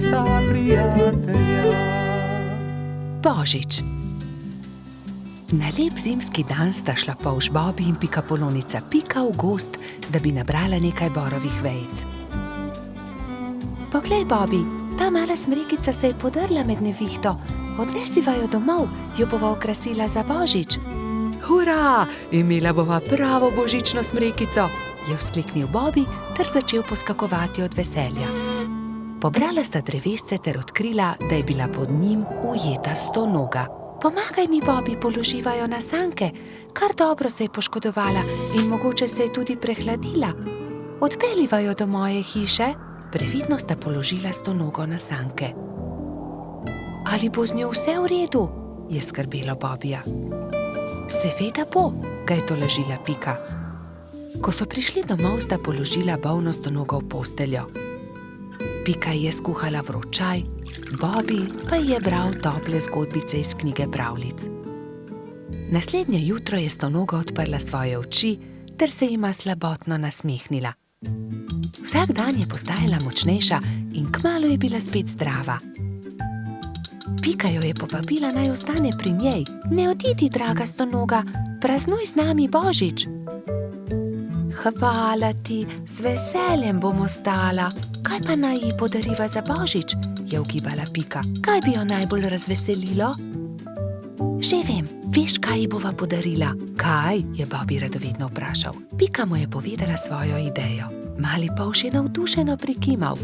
sta prijatelja. Božič. Na lep zimski dan sta šla polž Bobi in pikapolonica Pika v gozd, da bi nabrala nekaj borovih vejic. Poglej, Bobi, ta mala smrekica se je podrla med nevihto. Odnesiva jo domov, jo bova okrasila za Božič. Hurra, imela bova pravo božično smrekico, je vzkliknil Bobi ter začel poskakovati od veselja. Pobrala sta drevesce ter odkrila, da je bila pod njim ujeta stonoga. Pomagaj mi, Bobi, položiva jo na sanke. Kar dobro se je poškodovala in mogoče se je tudi prehladila. Odpeljiva jo do moje hiše. Previdno sta položila stonogo na sanke. Ali bo z njo vse v redu? Je skrbelo Bobija. Seveda bo, ga je tolažila Pika. Ko so prišli domov, sta položila bolno stonogo v posteljo. Pika je skuhala vroč čaj, Bobi pa je bral tople zgodbice iz knjige pravljic. Naslednje jutro je stonoga odprla svoje oči ter se jima slabotno nasmehnila. Vsak dan je postajala močnejša in kmalu je bila spet zdrava. Pika jo je povabila, naj ostane pri njej. Ne odidi, draga stonoga, praznuj z nami Božič. Hvala ti, z veseljem bom ostala. Kaj pa naj ji podariva za Božič? Je ugibala Pika. Kaj bi jo najbolj razveselilo? Že vem, veš, kaj ji bova podarila? Kaj? Je Bobi radovedno vprašal. Pika mu je povedala svojo idejo. Mali polž je navdušeno prikimal.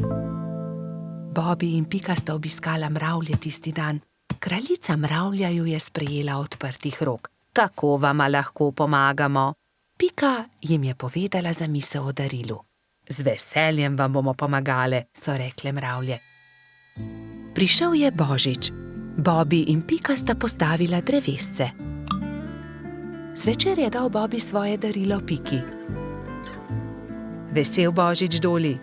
Bobi in Pika sta obiskala mravlje tisti dan. Kraljica mravlja ju je sprejela odprtih rok. Kako vama lahko pomagamo? Pika jim je povedala zamisel o darilu. Z veseljem vam bomo pomagale, so rekle mravlje. Prišel je Božič. Bobi in Pika sta postavila drevesce. Zvečer je dal Bobi svoje darilo Piki. Vesel Božič, Doli.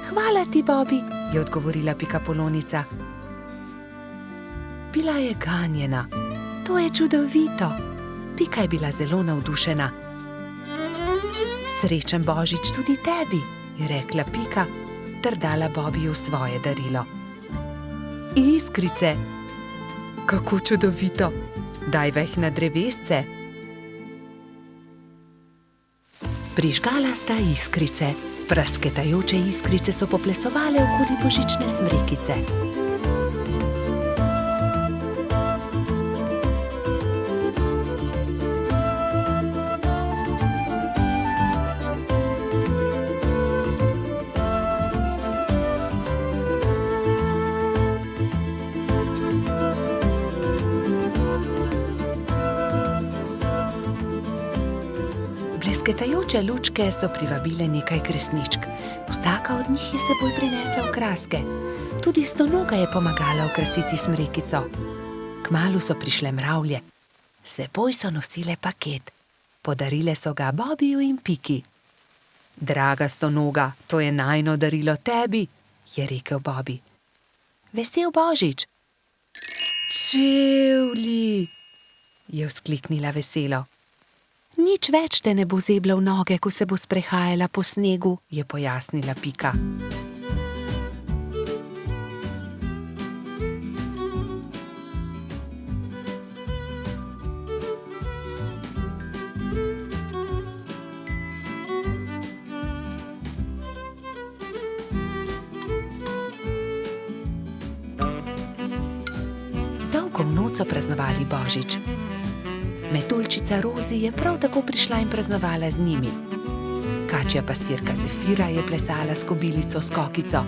Hvala ti, Bobi, je odgovorila pikapolonica. Bila je ganjena. To je čudovito. Pika je bila zelo navdušena. Srečen Božič tudi tebi, je rekla Pika ter dala Bobiju svoje darilo. Iskrice. Kako čudovito. Daj veh na drevesce. Prižgala sta iskrice. Prasketajoče iskrice so poplesovale okoli božične smrekice. Blesketajoče lučke so privabile nekaj kresničk. Vsaka od njih je seboj prinesla okraske. Tudi stonoga je pomagala okrasiti smrekico. Kmalu so prišle mravlje. S seboj so nosile paket. Podarile so ga Bobiju in Piki. Draga stonoga, to je najino darilo tebi, je rekel Bobi. Vesel Božič. Čevlji, je vzkliknila veselo. Nič več te ne bo zebla v noge, ko se bo sprehajala po snegu, je pojasnila Pika. Dolgo v noč so praznovali Božič. Metuljčica Rozi je prav tako prišla in praznovala z njimi. Kačja pastirka Zefira je plesala s kobilico Skokico.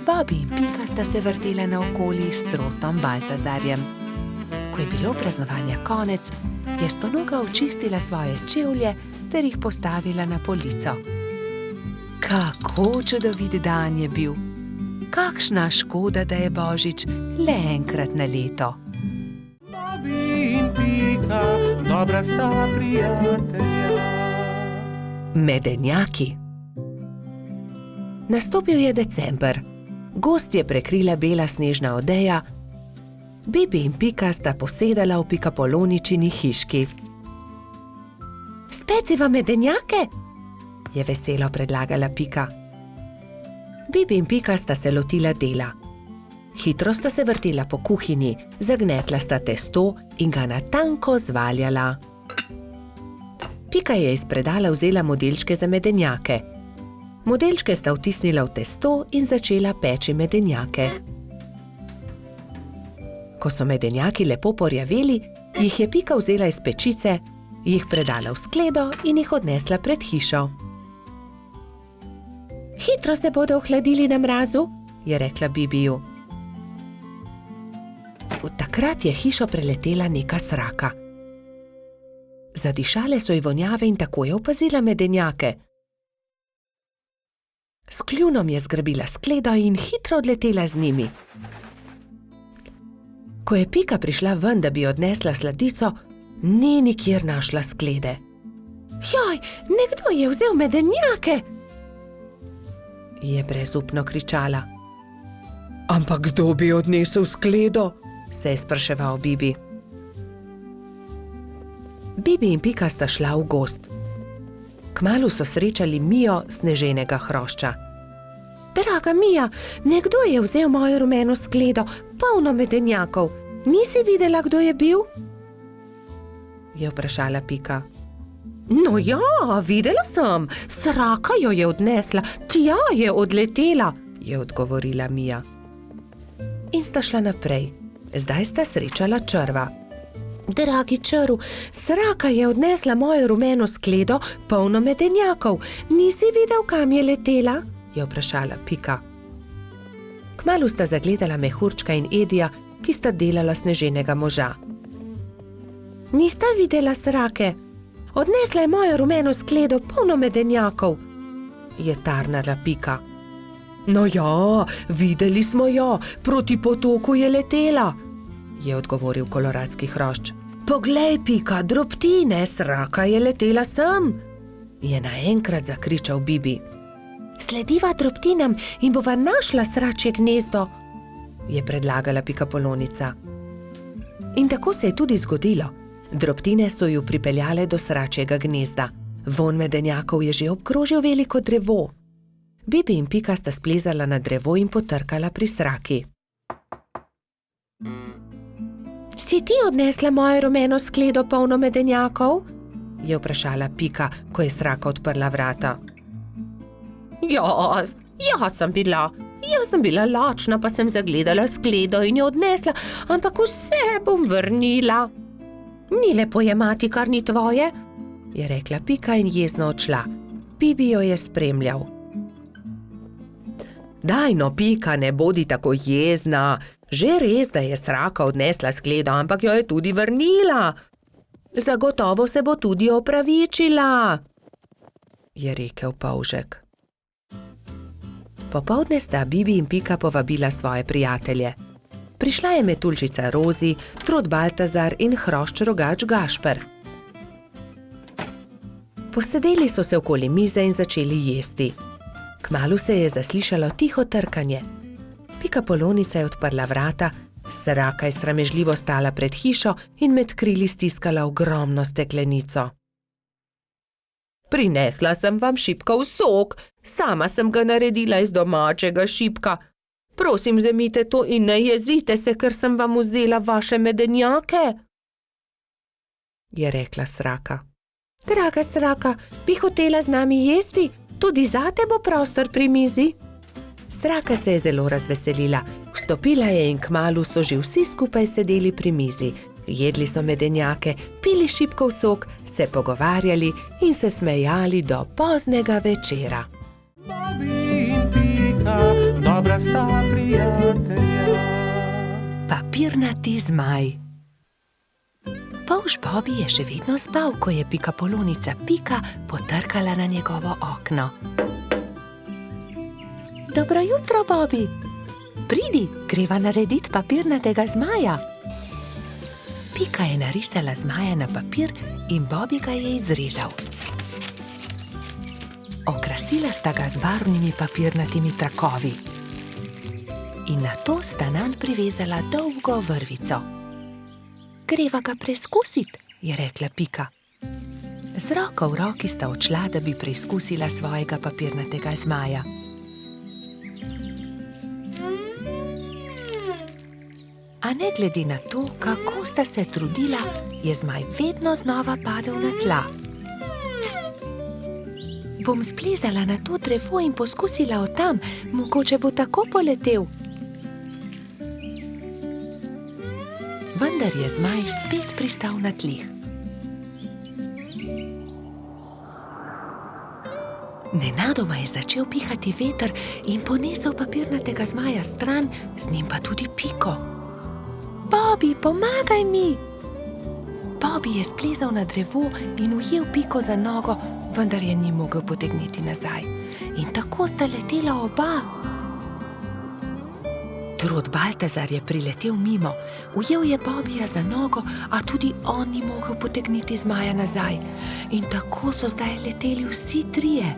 Bobi in Pika sta se vrtela naokoli s trotom Baltazarjem. Ko je bilo praznovanja konec, je stonoga očistila svoje čevlje ter jih postavila na polico. Kako čudovit dan je bil! Kakšna škoda, da je Božič le enkrat na leto. Bobi in Pika, dobra sta prijatelja. Medenjaki. Nastopil je december. Gozd je prekrila bela snežna odeja. Bibi in Pika sta posedala v pikapoloničini hiški. Speciva medenjake? Je veselo predlagala Pika. Bibi in Pika sta se lotila dela. Hitro sta se vrtela po kuhinji, zagnetla sta testo in ga na tanko zvaljala. Pika je iz predala vzela modelčke za medenjake. Modelčke sta vtisnila v testo in začela peči medenjake. Ko so medenjaki lepo porjaveli, jih je Pika vzela iz pečice, jih predala v skledo in jih odnesla pred hišo. Hitro se bodo ohladili na mrazu, je rekla Bibiju. Takrat je hišo preletela neka sraka. Zadišale so ji vonjave in tako je opazila medenjake. S kljunom je zgrabila skledo in hitro odletela z njimi. Ko je Pika prišla ven, da bi odnesla sladico, ni nikjer našla sklede. Joj, nekdo je vzel medenjake! Je brezupno kričala. Ampak kdo bi odnesel skledo? Se je spraševal Bibi. Bibi in Pika sta šla v gozd. Kmalu so srečali Mijo sneženega hrošča. Draga Mija, nekdo je vzel mojo rumeno skledo, polno medenjakov. Nisi videla, kdo je bil? Je vprašala Pika. No ja, videla sem, sraka jo je odnesla, tja je odletela, je odgovorila Mija. In sta šla naprej. Zdaj sta srečala črva. Dragi črv, sraka je odnesla mojo rumeno skledo, polno medenjakov. Nisi videl, kam je letela? Je vprašala Pika. Kmalu sta zagledala Mehurčka in Edija, ki sta delala sneženega moža. Nista videla srake? Odnesla je mojo rumeno skledo, polno medenjakov, je tarnala Pika. No ja, videli smo jo, proti potoku je letela, je odgovoril koloradski hrošč. Poglej, Pika, drobtine, sraka je letela sem, je naenkrat zakričal Bibi. Slediva drobtinam in bova našla sračje gnezdo, je predlagala Pikapolonica. In tako se je tudi zgodilo. Drobtine so ju pripeljale do sračjega gnezda. Vonj medenjakov je že obkrožil veliko drevo. Bibi in Pika sta splezala na drevo in potrkala pri sraki. Si ti odnesla mojo rumeno skledo, polno medenjakov? Je vprašala Pika, ko je sraka odprla vrata. Jaz sem bila lačna, pa sem zagledala skledo in jo odnesla, ampak vse bom vrnila. Ni lepo jemati, kar ni tvoje, je rekla Pika in jezno odšla. Bibi jo je spremljal. Daj no, Pika, ne bodi tako jezna. Že res, da je sraka odnesla skledo, ampak jo je tudi vrnila. Zagotovo se bo tudi opravičila, je rekel polžek. Popoldne sta Bibi in Pika povabila svoje prijatelje. Prišla je metuljčica Rozi, trod Baltazar in hrošč rogač Gašper. Posedeli so se okoli mize in začeli jesti. Kmalu se je zaslišalo tiho trkanje. Pikapolonica je odprla vrata, sraka je sramežljivo stala pred hišo in med krili stiskala ogromno steklenico. Prinesla sem vam šipkov sok, sama sem ga naredila iz domačega šipka. Prosim, vzemite to in ne jezite se, ker sem vam vzela vaše medenjake, je rekla sraka. Draga sraka, bi hotela z nami jesti? Tudi zate bo prostor pri mizi. Sraka se je zelo razveselila, vstopila je in kmalu so že vsi skupaj sedeli pri mizi. Jedli so medenjake, pili šipkov sok, se pogovarjali in se smejali do poznega večera. Bobby in Pika, dobra sta prijatelja. Papirnati zmaj. Polž Bobby je še vedno spal, ko je Pikapolonica Pika potrkala na njegovo okno. Dobro jutro, Bobby. Pridi, greva narediti papirnatega zmaja. Pika je narisala zmaja na papir in Bobby ga je izrezal. Okrasila sta ga z barvnimi papirnatimi trakovi. In nato sta nanj privezala dolgo vrvico. Greva ga preizkusiti, je rekla Pika. Z roko v roki sta odšla, da bi preizkusila svojega papirnatega zmaja. ne glede na to, kako sta se trudila, je zmaj vedno znova padel na tla. Bom splezala na to drevo in poskusila od tam, mogoče bo tako poletel. Vendar je zmaj spet pristal na tleh. Nenadoma je začel pihati veter in ponesel papirnatega zmaja stran, z njim pa tudi Piko. Bobby, pomagaj mi! Bobby je splezal na drevo in ujel Piko za nogo, vendar je ni mogel potegniti nazaj. In tako sta letela oba. Trud Baltazar je priletel mimo, ujel je Bobbyja za nogo, a tudi on ni mogel potegniti zmaja nazaj. In tako so zdaj leteli vsi trije.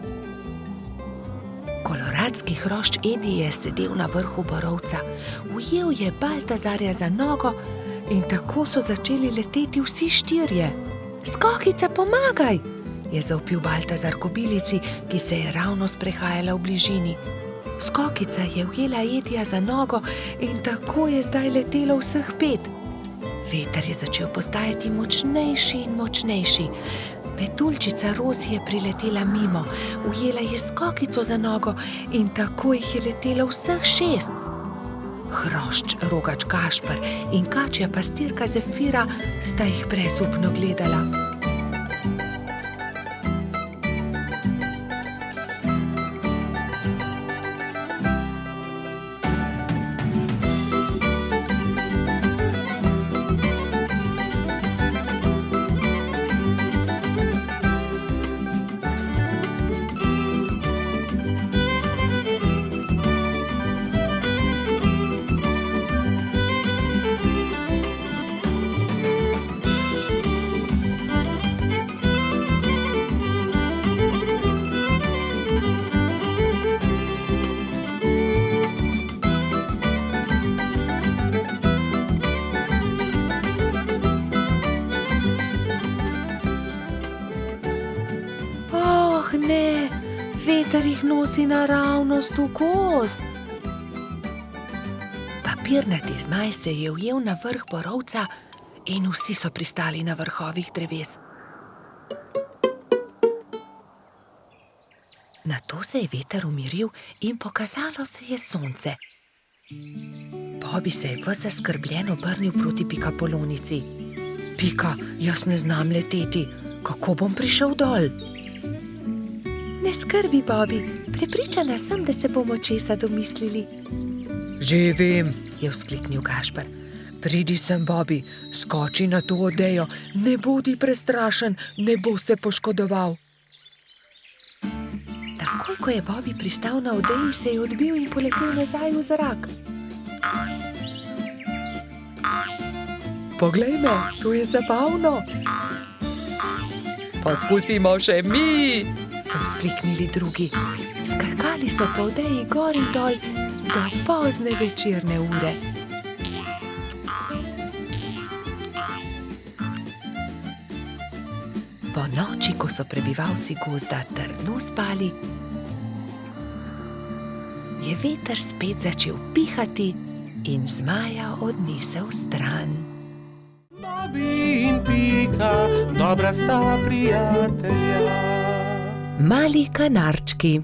Koloradski hrošč Edi je sedel na vrhu borovca, ujel je Baltazarja za nogo in tako so začeli leteti vsi štirje. Skokica, pomagaj! Je zavpil Baltazar kobilici, ki se je ravno sprehajala v bližini. Skokica je ujela Edija za nogo in tako je zdaj letelo vseh 5. Veter je začel postajati močnejši in močnejši. Petuljčica Rozi je priletela mimo, ujela je Skokico za nogo in tako jih je letelo vseh 6. Hrošč Rogač Gašper in kačja pastirka Zefira sta jih brezupno gledala. Ne, veter jih nosi naravnost v gozd. Papirnati zmaj se je ujel na vrh borovca in vsi so pristali na vrhovih dreves. Nato se je veter umiril in pokazalo se je sonce. Bobby se je ves zaskrbljen obrnil proti Pikapolonici. Pika, jaz ne znam leteti, kako bom prišel dol? Ne skrbi, Bobby, prepričana sem, da se bomo česa domislili. Že vem, je vzkliknil Gašper. Pridi sem, Bobby, skoči na to odejo, ne bodi prestrašen, ne bo se poškodoval. Takoj, ko je Bobby pristal na odeji, se je odbil in poletel nazaj v zrak. Poglej me, to je zabavno. Poskusimo še mi, so vzkliknili drugi. Skakali so po odeji gor in dol do pozne večerne ure. Po noči, ko so prebivalci gozda trdno spali, je veter spet začel pihati in zmaja odnesel stran. Bobby in Pika, dobra sta prijatelja. Mali kanarčki.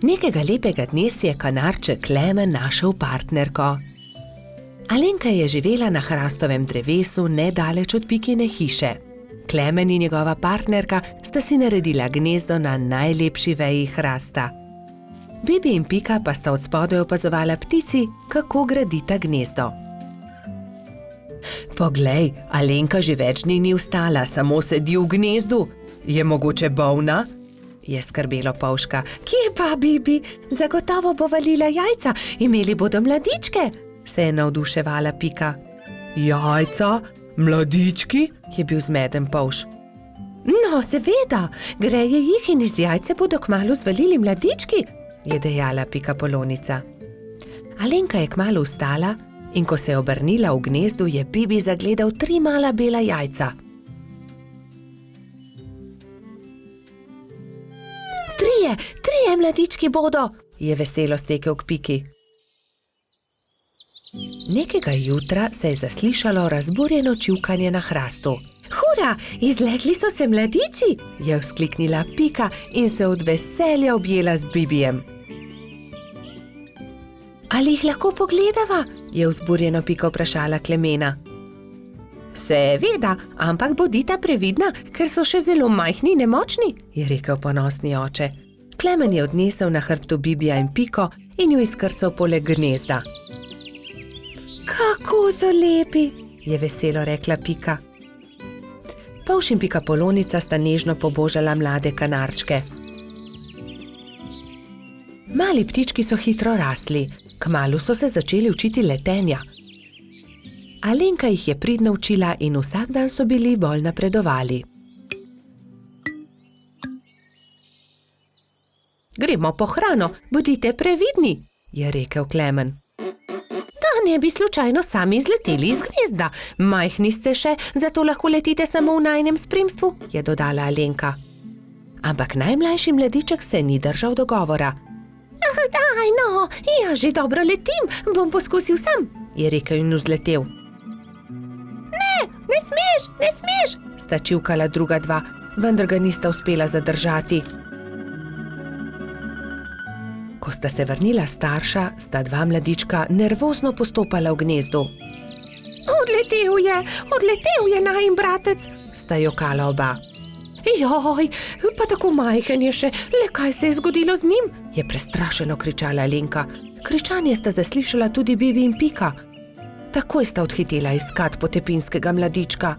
Nekega lepega dne si je kanarček Klemen našel partnerko. Alenka je živela na hrastovem drevesu nedaleč od Pikine hiše. Klemen in njegova partnerka sta si naredila gnezdo na najlepši veji hrasta. Bibi in Pika pa sta od spodaj opazovala ptici, kako gradita gnezdo. Poglej, Alenka že več dni ni vstala, samo sedi v gnezdu. Je mogoče bolna? Je skrbelo Polška. Kje pa, Bibi? Zagotovo bo valila jajca, imeli bodo mladičke, se je navduševala Pika. Jajca? Mladički? Je bil zmeden Polš. No, seveda, greje jih in iz jajce bodo kmalu zvalili mladički, je dejala Pikapolonica. Alenka je kmalu vstala in ko se je obrnila v gnezdu, je Bibi zagledal 3 mala bela jajca. Trije mladički bodo, je veselo stekel k Piki. Nekega jutra se je zaslišalo razburjeno čivkanje na hrastu. Hura, izlegli so se mladiči, je vzkliknila Pika in se od veselja objela z Bibijem. Ali jih lahko pogledava? Je vzburjeno Pika vprašala Klemena. Seveda, ampak bodita previdna, ker so še zelo majhni in nemočni, je rekel ponosni oče. Klemen je odnesel na hrbtu Bibija in Piko in ju izkrcal poleg gnezda. Kako so lepi, je veselo rekla Pika. Polž in Pikapolonica sta nežno pobožala mlade kanarčke. Mali ptički so hitro rasli, kmalu so se začeli učiti letenja. Alenka jih je pridno učila in vsak dan so bili bolj napredovali. Gremo po hrano, bodite previdni, je rekel Klemen. Da ne bi slučajno sami izleteli iz gnezda. Majhni ste še, zato lahko letite samo v najinem spremstvu, je dodala Alenka. Ampak najmlajši mladiček se ni držal dogovora. Daj no, ja že dobro letim, bom poskusil sam, je rekel in vzletel. Ne smeš, sta čivkala druga dva, vendar ga nista uspela zadržati. Ko sta se vrnila starša, sta dva mladička nervozno postopala v gnezdu. Odletel je najin bratec, sta jokala oba. Joj, pa tako majhen je še, le kaj se je zgodilo z njim, je prestrašeno kričala Alenka. Kričanje sta zaslišala tudi Bibi in Pika. Takoj sta odhitela iskat potepinskega mladička.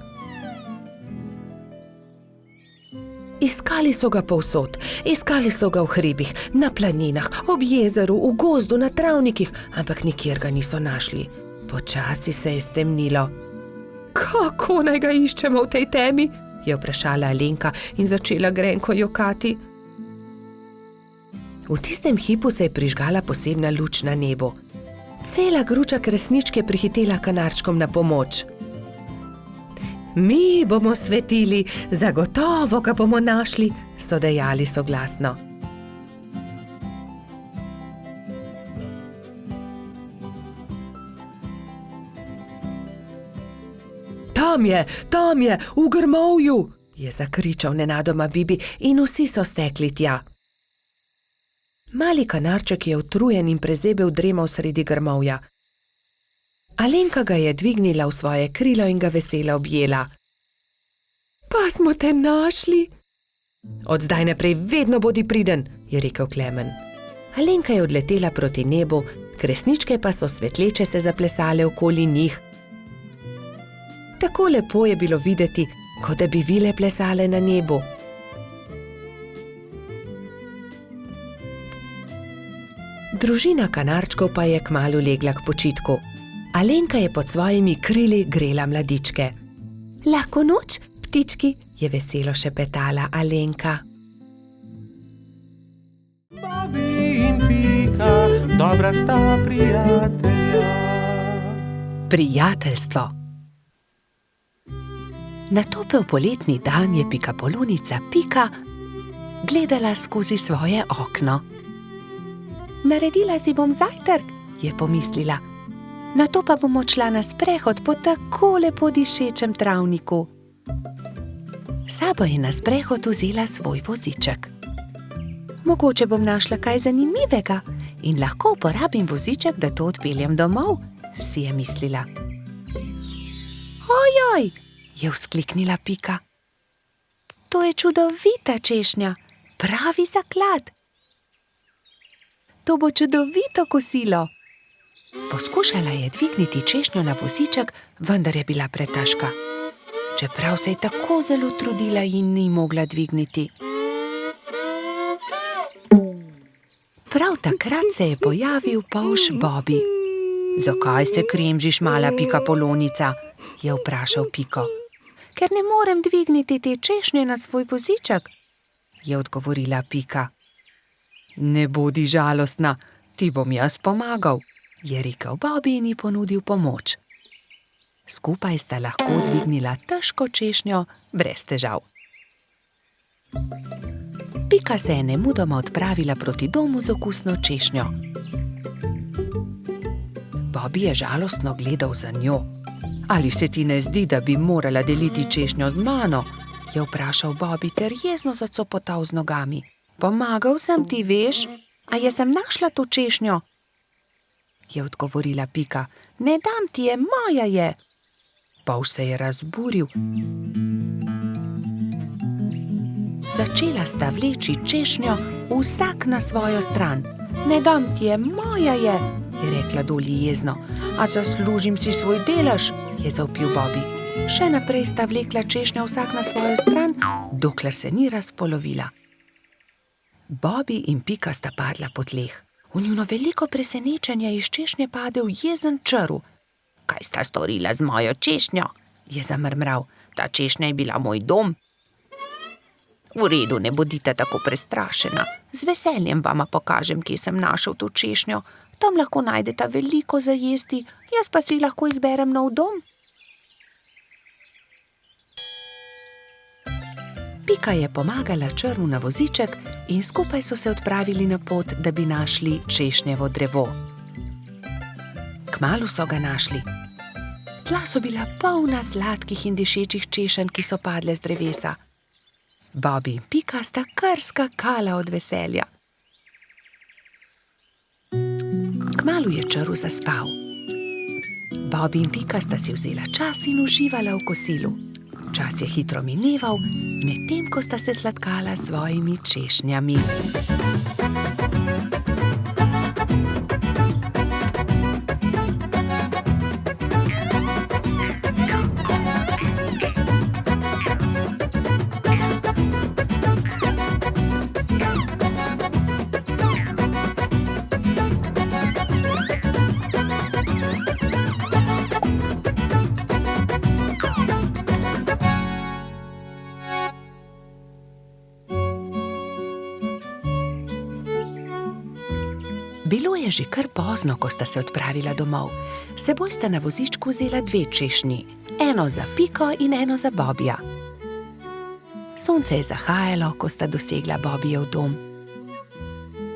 Iskali so ga povsod, iskali so ga v hribih, na planinah, ob jezeru, v gozdu, na travnikih, ampak nikjer ga niso našli. Počasi se je stemnilo. Kako naj ga iščemo v tej temi? Je vprašala Alenka in začela grenko jokati. V tistem hipu se je prižgala posebna luč na nebu. Cela gruča kresničk je prihitela kanarčkom na pomoč. Mi bomo svetili, zagotovo ga bomo našli, so dejali soglasno. Tam je, v grmovju, je zakričal nenadoma Bibi in vsi so stekli tja. Mali kanarček je utrujen in prezebel dremal sredi grmovja. Alenka ga je dvignila v svoje krilo in ga veselo objela. Pa smo te našli. Od zdaj naprej vedno bodi priden, je rekel Klemen. Alenka je odletela proti nebu, kresničke pa so svetleče se zaplesale okoli njih. Tako lepo je bilo videti, kot da bi vile plesale na nebu. Družina kanarčkov pa je kmalu legla k počitku. Alenka je pod svojimi krili grela mladičke. Lahko noč, ptički, je veselo šepetala Alenka. Bobby in Pika, dobra sta prijatelja. Prijateljstvo. Na topel poletni dan je Pikapolonica Pika gledala skozi svoje okno. Naredila si bom zajtrk, je pomislila. Nato pa bom odšla na sprehod po tako lepo dišečem travniku. Sabo je na sprehod vzela svoj voziček. Mogoče bom našla kaj zanimivega in lahko uporabim voziček, da to odpeljem domov, si je mislila. Ojoj, je vzkliknila Pika. To je čudovita češnja, pravi zaklad. To bo čudovito kosilo. Poskušala je dvigniti češnjo na voziček, vendar je bila pretežka. Čeprav se je tako zelo trudila in ni mogla dvigniti. Prav takrat se je pojavil polž Bobby. Zakaj se kremžiš, mala Pikapolonica? Je vprašal Piko. Ker ne morem dvigniti te češnje na svoj voziček, je odgovorila Pika. Ne bodi žalostna, ti bom jaz pomagal, je rekel Bobby in ji ponudil pomoč. Skupaj sta lahko dvignila težko češnjo brez težav. Pika se je nemudoma odpravila proti domu z okusno češnjo. Bobby je žalostno gledal za njo. Ali se ti ne zdi, da bi morala deliti češnjo z mano? Je vprašal Bobby ter jezno zacopotal z nogami. Pomagal sem ti, veš, a jaz sem našla to češnjo? Je odgovorila Pika. Ne dam ti je, moja je. Polž se je razburil. Začela sta vleči češnjo, vsak na svojo stran. Ne dam ti je, moja je rekla Dolly jezno. A zaslužim si svoj delež, je zavpil Bobby. Še naprej sta vlekla češnjo vsak na svojo stran, dokler se ni razpolovila. Bobby in Pika sta padla po tleh. V njuno veliko presenečenje iz češnje padel jezen črv. Kaj sta storila z mojo češnjo? Je zamrmral. Ta češnja je bila moj dom. V redu, ne bodite tako prestrašena. Z veseljem vama pokažem, kje sem našel to češnjo. Tam lahko najdeta veliko za jesti, jaz pa si lahko izberem nov dom. Pika je pomagala črvu na voziček in skupaj so se odpravili na pot, da bi našli češnjevo drevo. Kmalu so ga našli. Tla so bila polna sladkih in dišečih češenj, ki so padle z drevesa. Bobby in Pika sta kar skakala od veselja. Kmalu je črv zaspal. Bobby in Pika sta si vzela čas in uživala v kosilu. Čas je hitro mineval, medtem ko sta se sladkala s svojimi češnjami. Bilo je že kar pozno, ko sta se odpravila domov. S seboj sta na vozičku vzela 2 češnji, eno za Piko in eno za Bobbyja. Sonce je zahajalo, ko sta dosegla Bobbyjev dom.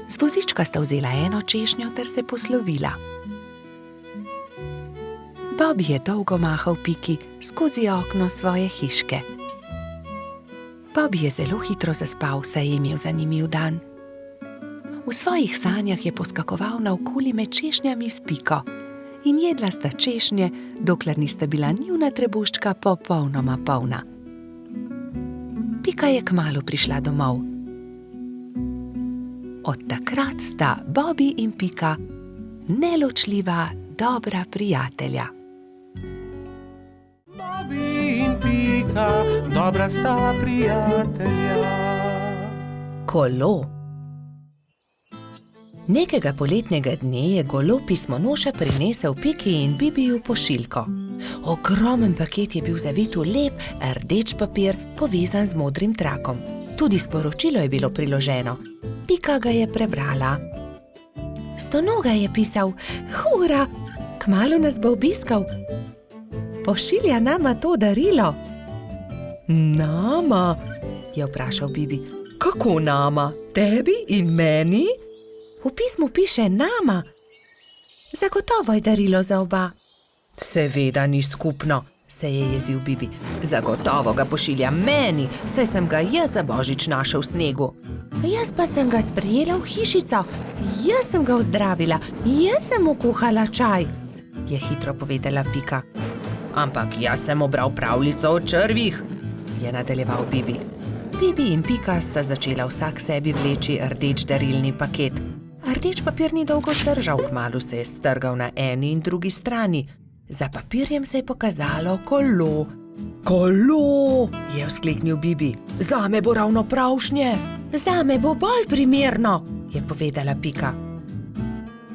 Z vozička sta vzela eno češnjo ter se poslovila. Bobby je dolgo mahal Piki skozi okno svoje hiške. Bobby je zelo hitro zaspal, saj je imel zanimiv dan. V svojih sanjah je poskakoval naokoli med češnjami s Piko in jedla sta češnje, dokler nista bila njuna trebuščka popolnoma polna. Pika je kmalu prišla domov. Od takrat sta Bobby in Pika neločljiva, dobra prijatelja. Bobby in Pika, dobra sta prijatelja. Kolo. Nekega poletnega dne je golo pismonoša prinesel Piki in Bibiju pošiljko. Ogromen paket je bil zavit v lep, rdeč papir, povezan z modrim trakom. Tudi sporočilo je bilo priloženo. Pika ga je prebrala. Stonoga je pisal: Hura, kmalu nas bo obiskal. Pošilja nama to darilo. Nama? Je vprašal Bibi. Kako nama? Tebi in meni? V pismu piše nama. Zagotovo je darilo za oba. Seveda ni skupno, se je jezil Bibi. Zagotovo ga pošilja meni, saj sem ga jaz za božič našel v snegu. Jaz pa sem ga sprejela v hišico. Jaz sem ga ozdravila. Jaz sem mu kuhala čaj, je hitro povedala Pika. Ampak jaz sem obral pravljico o črvih, je nadaljeval Bibi. Bibi in Pika sta začela vsak sebi vleči rdeč darilni paket. Rdeč papir ni dolgo zdržal, kmalu se je strgal na eni in drugi strani. Za papirjem se je pokazalo kolo. Kolo, je vzkliknil Bibi. Zame bo ravno pravšnje. Zame bo bolj primerno, je povedala Pika.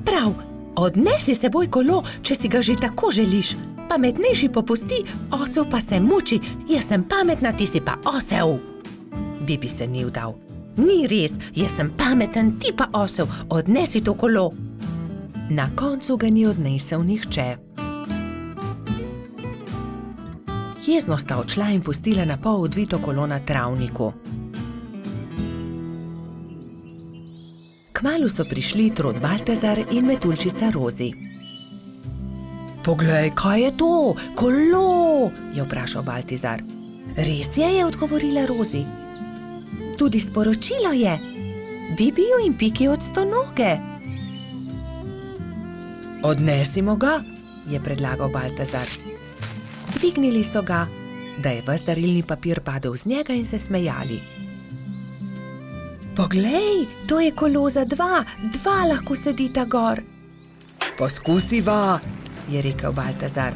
Prav, odnesi s seboj kolo, če si ga že tako želiš. Pametnejši popusti, osel pa se muči. Jaz sem pametna, ti si pa osel. Bibi se ni vdal. Ni res, jaz sem pameten, ti pa osel, odnesi to kolo. Na koncu ga ni odnesel nihče. Jezno sta odšla in pustila na pol odvito kolo na travniku. Kmalu so prišli Trod Baltazar in Metuljčica Rozi. Poglej, kaj je to? Kolo, je vprašal Baltazar. Res je odgovorila Rozi. Tudi sporočilo je. Bibiju in Piki od stonoge. Odnesimo ga, je predlagal Baltazar. Dvignili so ga, da je ves darilni papir padel z njega in se smejali. Poglej, to je kolo za dva lahko sedita gor. Poskusiva, je rekel Baltazar.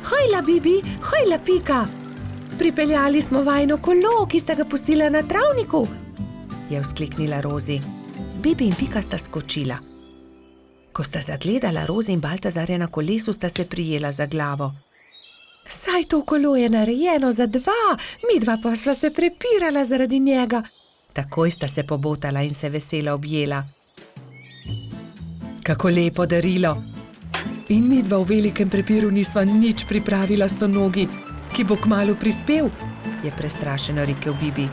Hojla, Bibi, hojla, Pika. Pripeljali smo vajino kolo, ki sta ga pustila na travniku, je vzkliknila Rozi. Bibi in Pika sta skočila. Ko sta zagledala Rozi in Baltazarja na kolesu, sta se prijela za glavo. Saj to kolo je narejeno za dva, midva pa sva se prepirala zaradi njega. Takoj sta se pobotala in se veselo objela. Kako lepo darilo! In midva v velikem prepiru nisva nič pripravila stonogi, ki bo kmalu prispel, je prestrašeno rekel Bibi.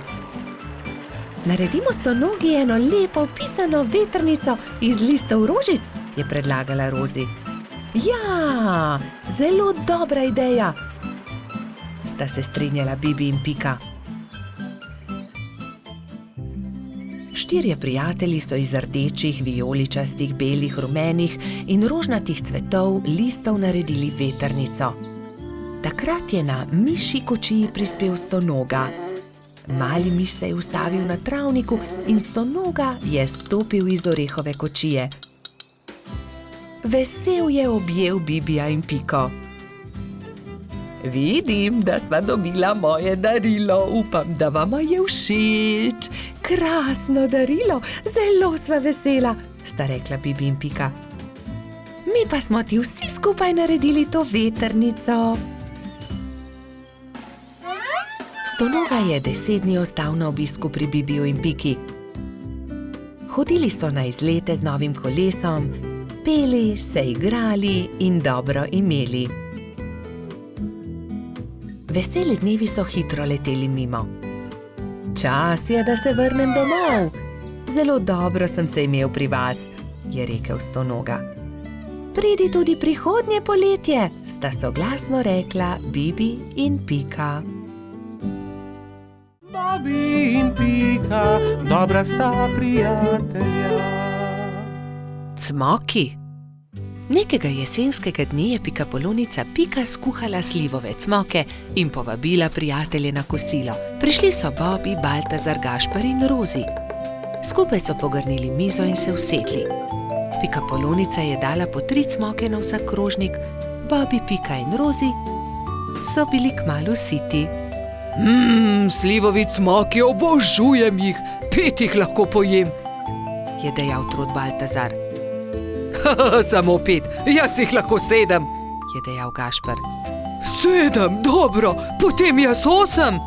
Naredimo stonogi eno lepo pisano vetrnico iz listov rožic, je predlagala Rozi. Ja, zelo dobra ideja, sta se strinjala Bibi in Pika. Štirje prijatelji so iz rdečih, vijoličastih, belih, rumenih in rožnatih cvetov listov naredili vetrnico. Takrat je na mišji kočiji prispel stonoga. Mali miš se je ustavil na travniku in stonoga je stopil iz orehove kočije. Vesel je objel Bibija in Piko. Vidim, da sva dobila moje darilo, upam, da vama je všeč. Krasno darilo, zelo sva vesela, sta rekla Bibi in Pika. Mi pa smo ti vsi skupaj naredili to vetrnico. Stonoga je 10 dni ostal na obisku pri Bibiju in Piki. Hodili so na izlete z novim kolesom, peli, se igrali in dobro imeli. Veseli dnevi so hitro leteli mimo. Čas je, da se vrnem domov. Zelo dobro sem se imel pri vas, je rekel stonoga. Pridi tudi prihodnje poletje, sta soglasno rekla Bibi in Pika. Bobi in Pika, dobra sta prijatelja. Cmoki. Nekega jesenskega dne je pikapolonica Pika skuhala slivove cmoke in povabila prijatelje na kosilo. Prišli so Bobi, Baltazar, Gašper in Rozi. Skupaj so pogrnili mizo in se usedli. Pikapolonica je dala po 3 cmoke na vsak krožnik, Bobi, Pika in Rozi so bili kmalu siti. Slivovi cmoki, obožujem jih, 5 jih lahko pojem, je dejal trod Baltazar. Samo 5, jaz jih lahko 7, je dejal Gašper. 7, dobro, potem jaz 8.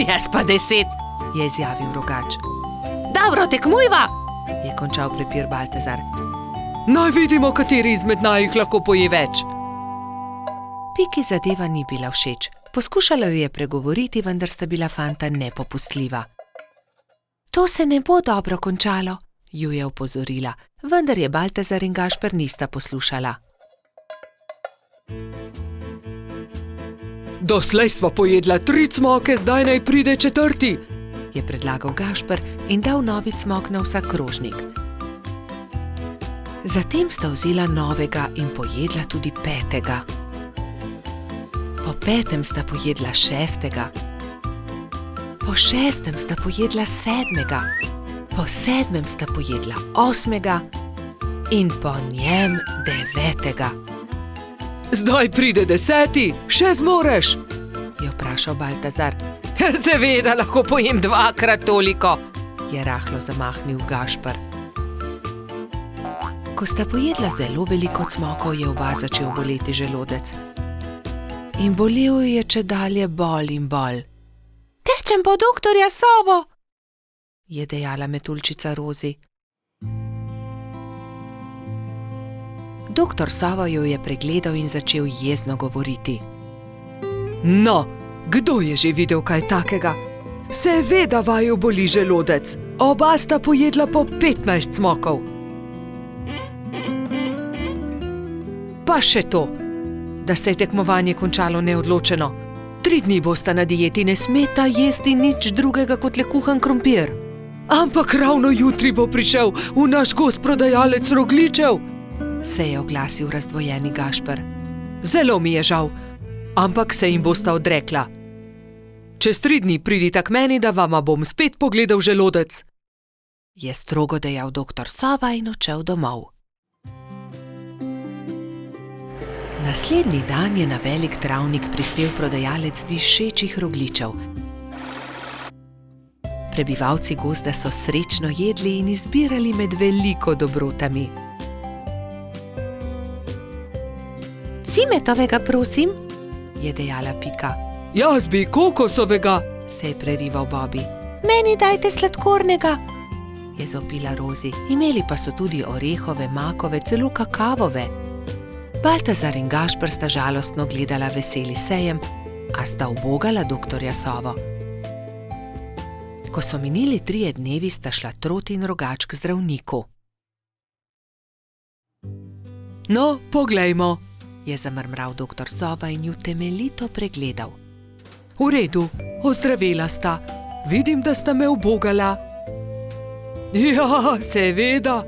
Jaz pa 10, je izjavil Rogač. Dobro, tekmujva, je končal prepir Baltazar. Naj vidimo, kateri izmed najih lahko poje več. Piki zadeva ni bila všeč. Poskušala jo je pregovoriti, vendar sta bila fanta nepopustljiva. To se ne bo dobro končalo, ju je opozorila, vendar je Baltazar in Gašper nista poslušala. Doslej sva pojedla 3 cmoke, zdaj naj pride 4, je predlagal Gašper in dal novi cmok na vsak krožnik. Zatem sta vzela novega in pojedla tudi 5. Po 5. sta pojedla 6. Po 6. sta pojedla 7. Po 7. sta pojedla 8. in po njem 9. Zdaj pride 10, še zmoreš, je vprašal Baltazar. Seveda lahko pojem 2-krat toliko, je rahlo zamahnil Gašper. Ko sta pojedla zelo veliko cmokov, je oba začel boleti želodec. In bolel je čedalje bolj in bolj. Tečem po doktorja Sovo, je dejala metuljčica Rozi. Doktor Sova jo je pregledal in začel jezno govoriti. No, kdo je že videl kaj takega? Seveda vaju boli želodec. Oba sta pojedla po 15 cmokov. Pa še to, da se je tekmovanje končalo neodločeno. 3 dni bosta na dieti, ne smeta jesti nič drugega kot le kuhan krompir. Ampak ravno jutri bo prišel v naš gost prodajalec rogljičev, se je oglasil razdvojeni Gašper. Zelo mi je žal, ampak se jim bosta odrekla. Čez 3 dni pridita k meni, da vama bom spet pogledal želodec, je strogo dejal doktor Sova in odšel domov. Naslednji dan je na velik travnik prispel prodajalec dišečih rogljičev. Prebivalci gozda so srečno jedli in izbirali med veliko dobrotami. Cimetovega, prosim, je dejala Pika. Jaz bi kokosovega, se je prerival Bobby. Meni dajte sladkornega, je zavpila Rozi. Imeli pa so tudi orehove, makove, celo kakavove. Baltazar in Gašper sta žalostno gledala veseli sejem, a sta ubogala doktorja Sovo. Ko so minili 3 dnevi, sta šla Trot in Rogač k zdravniku. No, poglejmo, je zamrmral doktor Sova in ju temeljito pregledal. V redu, ozdravela sta. Vidim, da sta me ubogala. Ja, seveda,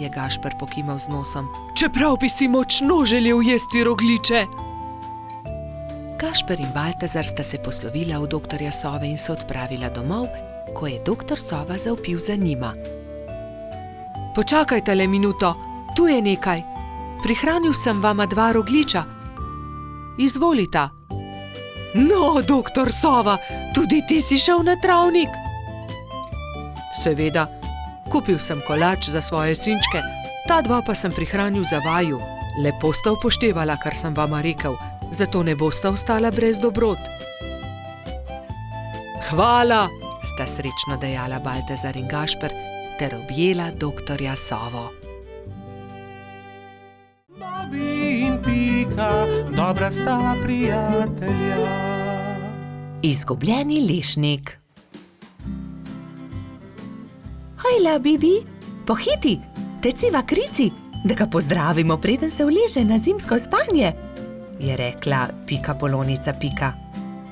je Gašper pokimal z nosom. Čeprav bi si močno želel jesti rogljiče. Gašper in Baltazar sta se poslovila od doktorja Sove in se odpravila domov, ko je doktor Sova zavpil za njima. Počakajte le minuto, tu je nekaj. Prihranil sem vama 2 rogljiča. Izvolita. No, doktor Sova, tudi ti si šel na travnik? Seveda, kupil sem kolač za svoje sinčke, ta 2 pa sem prihranil za vaju. Lepo sta upoštevala, kar sem vama rekel, zato ne bosta ostala brez dobrot. Hvala, sta srečno dejala Baltazar in Gašper ter objela doktorja Sovo. Bobby in Pika, dobra sta prijatelja. Izgubljeni lešnik. Hojla, Bibi, pohiti, teciva krici, da ga pozdravimo, preden se uleže na zimsko spanje, je rekla Pika Polonica Pika.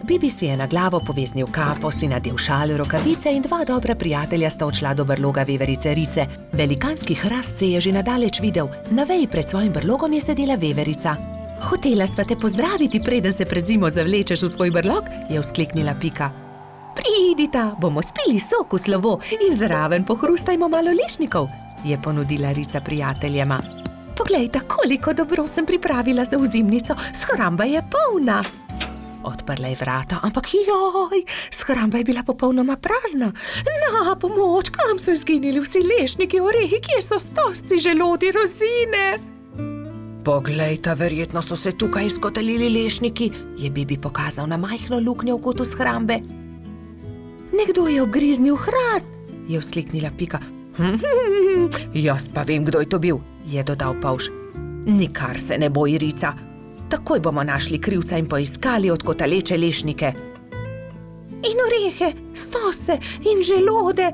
Bibi si je na glavo poveznil kapo, si nadel šal, rokavice in 2 dobra prijatelja sta odšla do brloga veverice Rice. Velikanski hrast se je že nadaleč videl, na veji pred svojim brlogom je sedela veverica. Hotela sva te pozdraviti, preden se pred zimo zavlečeš v svoj brlog, je vzkliknila Pika. Pridita, bomo spili sok v slovo in zraven pohrustajmo malo lešnikov, je ponudila Rica prijateljema. Poglejta, koliko dobrot sem pripravila za ozimnico, shramba je polna. Odprla je vrata, ampak joj, shramba je bila popolnoma prazna. Na pomoč, kam so izginili vsi lešniki, orehi, kje so stožci, želodi, rozine? Poglejta, verjetno so se tukaj izkotalili lešniki, je Bibi pokazal na majhno luknjo v kotu shrambe. Nekdo je obgriznil hrast, je vzkliknila Pika. Jaz pa vem, kdo je to bil, je dodal Pavš. Nikar se ne boj, Rica. Takoj bomo našli krivca in poiskali odkotaleče lešnike. In orehe, stose in želode,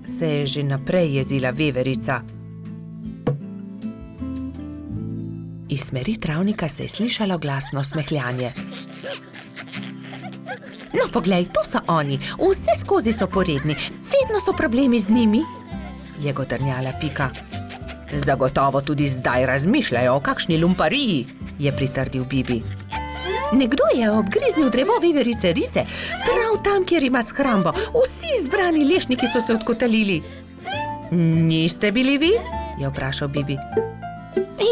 se je že naprej jezila veverica. Iz smeri travnika se je slišalo glasno smehljanje. No, poglej, to so oni, vse skozi so poredni, vedno so problemi z njimi, je godrnjala Pika. Zagotovo tudi zdaj razmišljajo o kakšni lumpariji, je pritrdil Bibi. Nekdo je obgriznil drevo veverice Rice, prav tam, kjer ima shrambo. Vsi zbrani lešniki so se odkotalili. Niste bili vi? Je vprašal Bibi.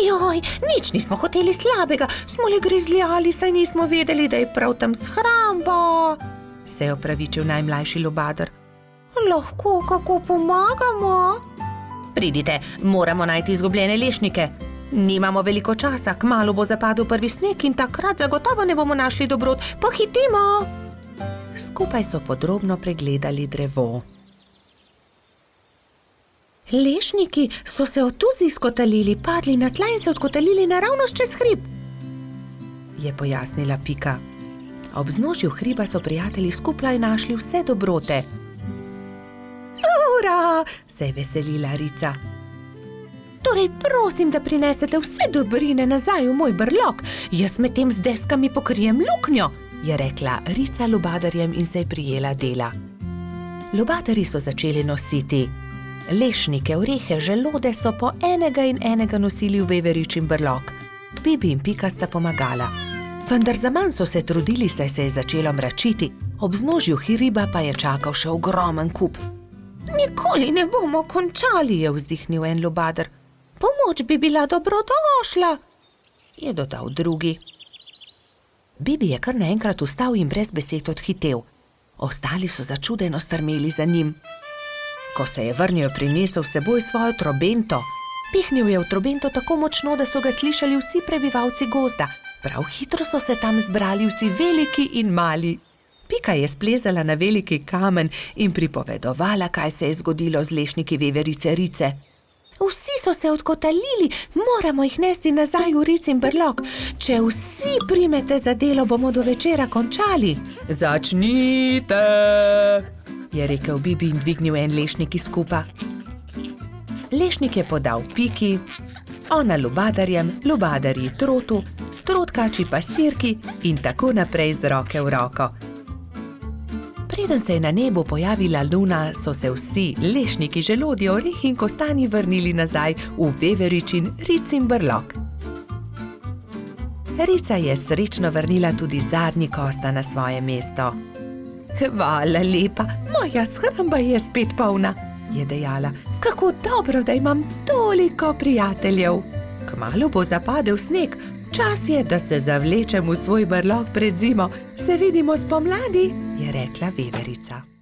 Joj, nič nismo hoteli slabega, smo le grizljali, saj nismo vedeli, da je prav tam shramba, se je opravičil najmlajši lubadar. Lahko kako pomagamo? Pridite, moramo najti izgubljene lešnike. Nimamo veliko časa, kmalu bo zapadel prvi sneg in takrat zagotovo ne bomo našli dobrot. Pohitimo! Skupaj so podrobno pregledali drevo. Lešniki so se od tuzi izkotalili, padli na tla in se odkotalili naravnost čez hrib, je pojasnila Pika. Ob vznožju hriba so prijatelji skupaj našli vse dobrote. Ura! Se je veselila Rica. Torej prosim, da prinesete vse dobrine nazaj v moj brlog, jaz med tem z deskami pokrijem luknjo, je rekla Rica lubadarjem in se je prijela dela. Lubadarji so začeli nositi lešnike, orehe, želode so po enega in enega nosili v veveričin brlog. Bibi in Pika sta pomagala. Vendar zaman so se trudili, saj se je začelo mračiti, ob vznožju hriba pa je čakal še ogromen kup. Nikoli ne bomo končali, je vzdihnil en lubadar. Pomoč bi bila dobrodošla, je dodal drugi. Bibi je kar naenkrat vstal in brez besed odhitel. Ostali so začudeno strmeli za njim. Ko se je vrnil, prinesel s seboj svojo trobento. Pihnil je v trobento tako močno, da so ga slišali vsi prebivalci gozda. Prav hitro so se tam zbrali vsi veliki in mali. Pika je splezala na veliki kamen in pripovedovala, kaj se je zgodilo z lešniki veverice Rice. Vsi so se odkotalili, moramo jih nesti nazaj v Ricin brlog. Če vsi primete za delo, bomo do večera končali. Začnite, je rekel Bibi in dvignil en lešnik iz kupa. Lešnik je podal Piki, ona lubadarjem, lubadarji trotu, trotkači pastirki in tako naprej z roke v roko. Preden se je na nebu pojavila luna, so se vsi lešniki, želodje, orehi in kostanji vrnili nazaj v veveričin Ricin brlog. Rica je srečno vrnila tudi zadnji kosta na svoje mesto. Hvala lepa, moja shramba je spet polna, je dejala. Kako dobro, da imam toliko prijateljev. Kmalu bo zapadel sneg, čas je, da se zavlečem v svoj brlog pred zimo. Se vidimo spomladi, je rekla veverica.